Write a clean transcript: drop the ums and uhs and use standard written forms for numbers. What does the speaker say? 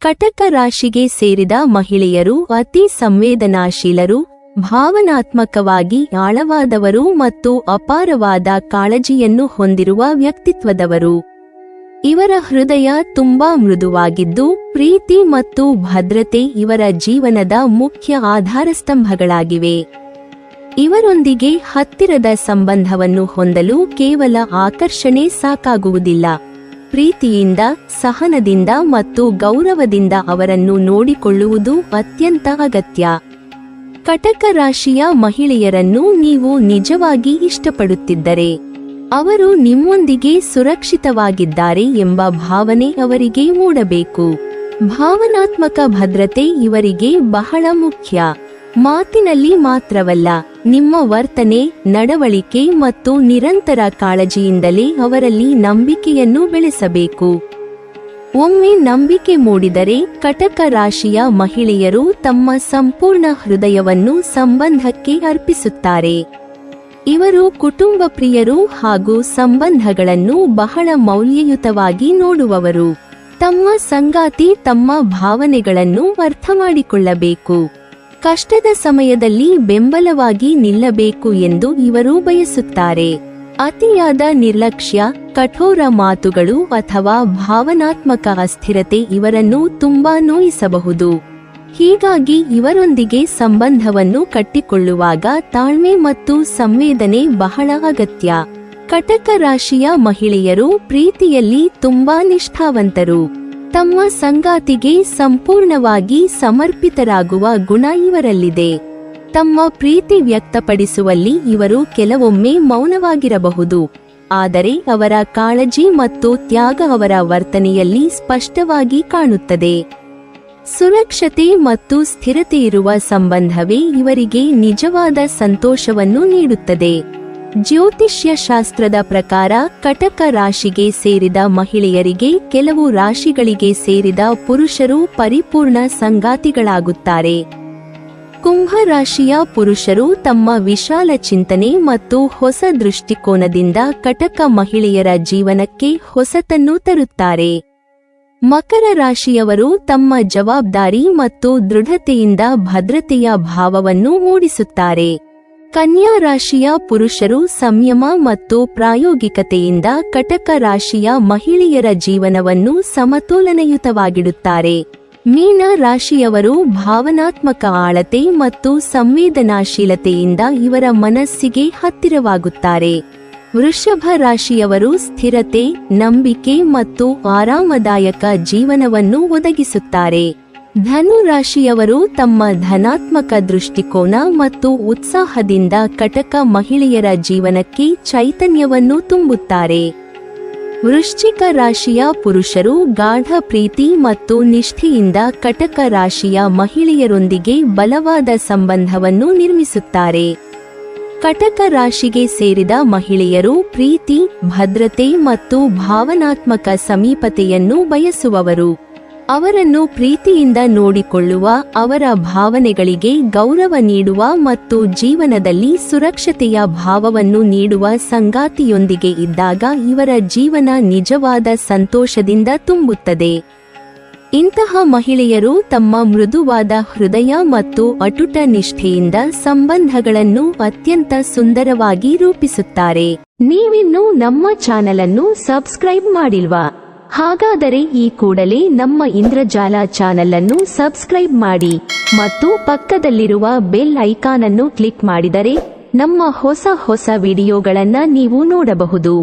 ಕಟಕ ರಾಶಿಗೆ ಸೇರಿದ ಮಹಿಳೆಯರು ಅತಿ ಸಂವೇದನಾಶೀಲರು, ಭಾವನಾತ್ಮಕವಾಗಿ ಆಳವಾದವರು ಮತ್ತು ಅಪಾರವಾದ ಕಾಳಜಿಯನ್ನು ಹೊಂದಿರುವ ವ್ಯಕ್ತಿತ್ವದವರು. ಇವರ ಹೃದಯ ತುಂಬಾ ಮೃದುವಾಗಿದ್ದು, ಪ್ರೀತಿ ಮತ್ತು ಭದ್ರತೆ ಇವರ ಜೀವನದ ಮುಖ್ಯ ಆಧಾರಸ್ತಂಭಗಳಾಗಿವೆ. ಇವರೊಂದಿಗೆ ಹತ್ತಿರದ ಸಂಬಂಧವನ್ನು ಹೊಂದಲು ಕೇವಲ ಆಕರ್ಷಣೆ ಸಾಕಾಗುವುದಿಲ್ಲ. ಪ್ರೀತಿಯಿಂದ, ಸಹನದಿಂದ ಮತ್ತು ಗೌರವದಿಂದ ಅವರನ್ನು ನೋಡಿಕೊಳ್ಳುವುದು ಅತ್ಯಂತ ಅಗತ್ಯ. ಕಟಕ ರಾಶಿಯ ಮಹಿಳೆಯರನ್ನು ನೀವು ನಿಜವಾಗಿ ಇಷ್ಟಪಡುತ್ತಿದ್ದರೆ, ಅವರು ನಿಮ್ಮೊಂದಿಗೆ ಸುರಕ್ಷಿತವಾಗಿದ್ದಾರೆ ಎಂಬ ಭಾವನೆ ಅವರಿಗೆ ಮೂಡಬೇಕು. ಭಾವನಾತ್ಮಕ ಭದ್ರತೆ ಇವರಿಗೆ ಬಹಳ ಮುಖ್ಯ. ಮಾತಿನಲ್ಲಿ ಮಾತ್ರವಲ್ಲ, ನಿಮ್ಮ ವರ್ತನೆ, ನಡವಳಿಕೆ ಮತ್ತು ನಿರಂತರ ಕಾಳಜಿಯಿಂದಲೇ ಅವರಲ್ಲಿ ನಂಬಿಕೆಯನ್ನು ಬೆಳೆಸಬೇಕು. ಒಮ್ಮೆ ನಂಬಿಕೆ ಮೂಡಿದರೆ ಕಟಕ ರಾಶಿಯ ಮಹಿಳೆಯರು ತಮ್ಮ ಸಂಪೂರ್ಣ ಹೃದಯವನ್ನು ಸಂಬಂಧಕ್ಕೆ ಅರ್ಪಿಸುತ್ತಾರೆ. ಇವರು ಕುಟುಂಬ ಪ್ರಿಯರು ಹಾಗೂ ಸಂಬಂಧಗಳನ್ನು ಬಹಳ ಮೌಲ್ಯಯುತವಾಗಿ ನೋಡುವವರು. ತಮ್ಮ ಸಂಗಾತಿ ತಮ್ಮ ಭಾವನೆಗಳನ್ನು ಅರ್ಥಮಾಡಿಕೊಳ್ಳಬೇಕು. ಕಷ್ಟದ ಸಮಯದಲ್ಲಿ ಬೆಂಬಲವಾಗಿ ನಿಲ್ಲಬೇಕು ಎಂದು ಇವರು ಬಯಸುತ್ತಾರೆ. ಅತಿಯಾದ ನಿರ್ಲಕ್ಷ್ಯ, ಕಠೋರ ಮಾತುಗಳು ಅಥವಾ ಭಾವನಾತ್ಮಕ ಅಸ್ಥಿರತೆ ಇವರನ್ನು ತುಂಬಾ ನೋಯಿಸಬಹುದು. ಹೀಗಾಗಿ ಇವರೊಂದಿಗೆ ಸಂಬಂಧವನ್ನು ಕಟ್ಟಿಕೊಳ್ಳುವಾಗ ತಾಳ್ಮೆ ಮತ್ತು ಸಂವೇದನೆ ಬಹಳ ಅಗತ್ಯ. ಕಟಕ ರಾಶಿಯ ಮಹಿಳೆಯರು ಪ್ರೀತಿಯಲ್ಲಿ ತುಂಬಾ ನಿಷ್ಠಾವಂತರು. ತಮ್ಮ ಸಂಗಾತಿಗೆ ಸಂಪೂರ್ಣವಾಗಿ ಸಮರ್ಪಿತರಾಗುವ ಗುಣ ಇವರಲ್ಲಿದೆ. ತಮ್ಮ ಪ್ರೀತಿ ವ್ಯಕ್ತಪಡಿಸುವಲ್ಲಿ ಇವರು ಕೆಲವೊಮ್ಮೆ ಮೌನವಾಗಿರಬಹುದು, ಆದರೆ ಅವರ ಕಾಳಜಿ ಮತ್ತು ತ್ಯಾಗ ಅವರ ವರ್ತನೆಯಲ್ಲಿ ಸ್ಪಷ್ಟವಾಗಿ ಕಾಣುತ್ತದೆ. ಸುರಕ್ಷತೆ ಮತ್ತು ಸ್ಥಿರತೆಯಿರುವ ಸಂಬಂಧವೇ ಇವರಿಗೆ ನಿಜವಾದ ಸಂತೋಷವನ್ನು ನೀಡುತ್ತದೆ. ಜ್ಯೋತಿಷ್ಯ ಶಾಸ್ತ್ರದ ಪ್ರಕಾರ ಕಟಕ ರಾಶಿಗೆ ಸೇರಿದ ಮಹಿಳೆಯರಿಗೆ ಕೆಲವು ರಾಶಿಗಳಿಗೆ ಸೇರಿದ ಪುರುಷರು ಪರಿಪೂರ್ಣ ಸಂಗಾತಿಗಳಾಗುತ್ತಾರೆ. ಕುಂಭ ರಾಶಿಯ ಪುರುಷರು ತಮ್ಮ ವಿಶಾಲ ಚಿಂತನೆ ಮತ್ತು ಹೊಸ ದೃಷ್ಟಿಕೋನದಿಂದ ಕಟಕ ಮಹಿಳೆಯರ ಜೀವನಕ್ಕೆ ಹೊಸತನ್ನು ತರುತ್ತಾರೆ. ಮಕರ ರಾಶಿಯವರು ತಮ್ಮ ಜವಾಬ್ದಾರಿ ಮತ್ತು ದೃಢತೆಯಿಂದ ಭದ್ರತೆಯ ಭಾವವನ್ನು ಮೂಡಿಸುತ್ತಾರೆ. ಕನ್ಯಾ ರಾಶಿಯ ಪುರುಷರು ಸಂಯಮ ಮತ್ತು ಪ್ರಾಯೋಗಿಕತೆಯಿಂದ ಕಟಕ ರಾಶಿಯ ಮಹಿಳೆಯರ ಜೀವನವನ್ನು ಸಮತೋಲನಯುತವಾಗಿಡುತ್ತಾರೆ. ಮೀನ ರಾಶಿಯವರು ಭಾವನಾತ್ಮಕ ಆಳತೆ ಮತ್ತು ಸಂವೇದನಾಶೀಲತೆಯಿಂದ ಇವರ ಮನಸ್ಸಿಗೆ ಹತ್ತಿರವಾಗುತ್ತಾರೆ. ವೃಷಭ ರಾಶಿಯವರು ಸ್ಥಿರತೆ, ನಂಬಿಕೆ ಮತ್ತು ಆರಾಮದಾಯಕ ಜೀವನವನ್ನು ಒದಗಿಸುತ್ತಾರೆ. ಧನು ರಾಶಿಯವರು ತಮ್ಮ ಧನಾತ್ಮಕ ದೃಷ್ಟಿಕೋನ ಮತ್ತು ಉತ್ಸಾಹದಿಂದ ಕಟಕ ಮಹಿಳೆಯರ ಜೀವನಕ್ಕೆ ಚೈತನ್ಯವನ್ನು ತುಂಬುತ್ತಾರೆ. ವೃಶ್ಚಿಕ ರಾಶಿಯ ಪುರುಷರು ಗಾಢ ಪ್ರೀತಿ ಮತ್ತು ನಿಷ್ಠೆಯಿಂದ ಕಟಕ ರಾಶಿಯ ಮಹಿಳೆಯರೊಂದಿಗೆ ಬಲವಾದ ಸಂಬಂಧವನ್ನು ನಿರ್ಮಿಸುತ್ತಾರೆ. ಕಟಕ ರಾಶಿಗೆ ಸೇರಿದ ಮಹಿಳೆಯರು ಪ್ರೀತಿ, ಭದ್ರತೆ ಮತ್ತು ಭಾವನಾತ್ಮಕ ಸಮೀಪತೆಯನ್ನು ಬಯಸುವವರು. ಅವರನ್ನು ಪ್ರೀತಿಯಿಂದ ನೋಡಿಕೊಳ್ಳುವ, ಅವರ ಭಾವನೆಗಳಿಗೆ ಗೌರವ ನೀಡುವ ಮತ್ತು ಜೀವನದಲ್ಲಿ ಸುರಕ್ಷತೆಯ ಭಾವವನ್ನು ನೀಡುವ ಸಂಗಾತಿಯೊಂದಿಗೆ ಇದ್ದಾಗ ಇವರ ಜೀವನ ನಿಜವಾದ ಸಂತೋಷದಿಂದ ತುಂಬುತ್ತದೆ. ಇಂತಹ ಮಹಿಳೆಯರು ತಮ್ಮ ಮೃದುವಾದ ಹೃದಯ ಮತ್ತು ಅಟುಟ ನಿಷ್ಠೆಯಿಂದ ಸಂಬಂಧಗಳನ್ನು ಅತ್ಯಂತ ಸುಂದರವಾಗಿ ರೂಪಿಸುತ್ತಾರೆ. ನೀವಿನ್ನೂ ನಮ್ಮ ಚಾನೆಲ್ ಅನ್ನು ಸಬ್ಸ್ಕ್ರೈಬ್ ಮಾಡಿಲ್ವಾ? ಹಾಗಾದರೆ ಈ ಕೂಡಲೇ ನಮ್ಮ ಇಂದ್ರಜಾಲ ಚಾನೆಲ್ ಅನ್ನು ಸಬ್ಸ್ಕ್ರೈಬ್ ಮಾಡಿ ಮತ್ತು ಪಕ್ಕದಲ್ಲಿರುವ ಬೆಲ್ ಐಕಾನ್ ಅನ್ನು ಕ್ಲಿಕ್ ಮಾಡಿದರೆ ನಮ್ಮ ಹೊಸ ವಿಡಿಯೋಗಳನ್ನು ನೀವು ನೋಡಬಹುದು.